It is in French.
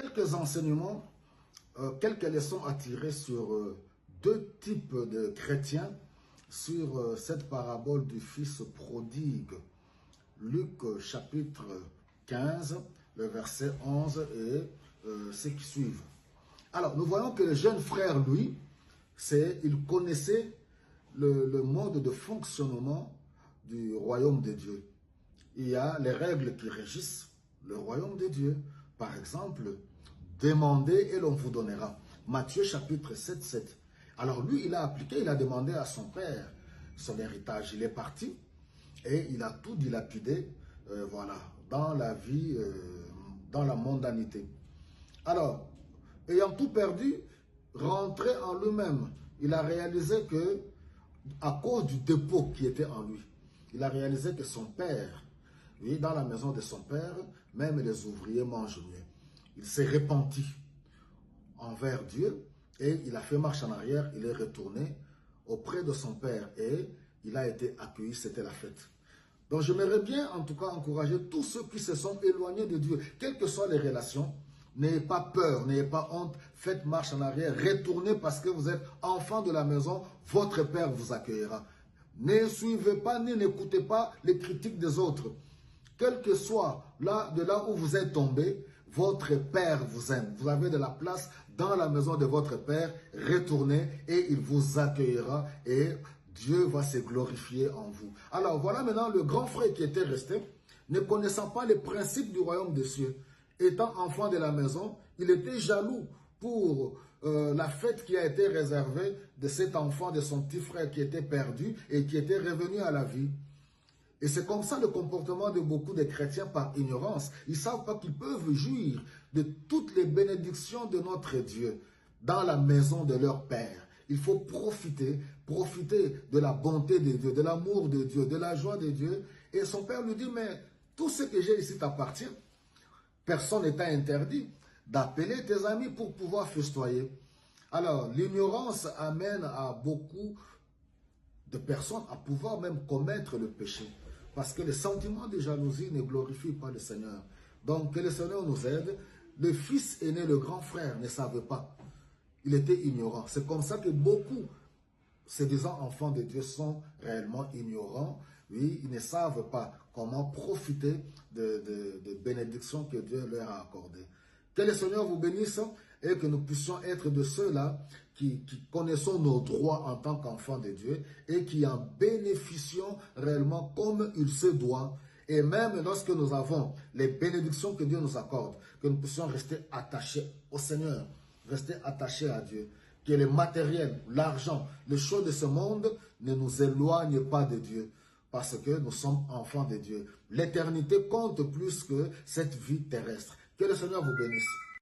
quelques enseignements, quelques leçons à tirer sur deux types de chrétiens, sur cette parabole du fils prodigue. Luc chapitre 15, le verset 11 et ceux qui suivent. Alors, nous voyons que le jeune frère, lui, il connaissait le mode de fonctionnement du royaume de Dieu. Il y a les règles qui régissent le royaume de Dieu. Par exemple, demandez et l'on vous donnera. Matthieu chapitre 7, 7. Alors lui, il a appliqué, il a demandé à son père son héritage. Il est parti et il a tout dilapidé, voilà, dans la vie, dans la mondanité. Alors, ayant tout perdu, rentré en lui-même, il a réalisé que, à cause du dépôt qui était en lui, il a réalisé que son père, oui, dans la maison de son père, même les ouvriers mangent mieux. Il s'est repenti envers Dieu et il a fait marche en arrière, il est retourné auprès de son père et il a été accueilli, c'était la fête. Donc j'aimerais bien en tout cas encourager tous ceux qui se sont éloignés de Dieu, quelles que soient les relations, n'ayez pas peur, n'ayez pas honte, faites marche en arrière, retournez parce que vous êtes enfant de la maison, votre père vous accueillera. Ne suivez pas ni n'écoutez pas les critiques des autres. Quel que soit de là où vous êtes tombé, votre père vous aime. Vous avez de la place dans la maison de votre père, retournez et il vous accueillera et Dieu va se glorifier en vous. Alors voilà maintenant le grand frère qui était resté, ne connaissant pas les principes du royaume des cieux. Étant enfant de la maison, il était jaloux pour la fête qui a été réservée de cet enfant, de son petit frère qui était perdu et qui était revenu à la vie. Et c'est comme ça le comportement de beaucoup de chrétiens par ignorance. Ils ne savent pas qu'ils peuvent jouir de toutes les bénédictions de notre Dieu dans la maison de leur Père. Il faut profiter de la bonté de Dieu, de l'amour de Dieu, de la joie de Dieu. Et son Père lui dit, mais tout ce que j'ai ici t'appartient. Personne n'est interdit d'appeler tes amis pour pouvoir festoyer. Alors, l'ignorance amène à beaucoup de personnes à pouvoir même commettre le péché. Parce que le sentiment de jalousie ne glorifie pas le Seigneur. Donc, que le Seigneur nous aide. Le fils aîné, le grand frère, ne savait pas. Il était ignorant. C'est comme ça que beaucoup, ces disant enfants de Dieu, sont réellement ignorants. Oui, ils ne savent pas comment profiter de bénédictions que Dieu leur a accordées. Que le Seigneur vous bénisse et que nous puissions être de ceux-là qui connaissons nos droits en tant qu'enfants de Dieu et qui en bénéficions réellement comme il se doit. Et même lorsque nous avons les bénédictions que Dieu nous accorde, que nous puissions rester attachés au Seigneur, rester attachés à Dieu. Que le matériel, l'argent, les choses de ce monde ne nous éloignent pas de Dieu. Parce que nous sommes enfants de Dieu. L'éternité compte plus que cette vie terrestre. Que le Seigneur vous bénisse.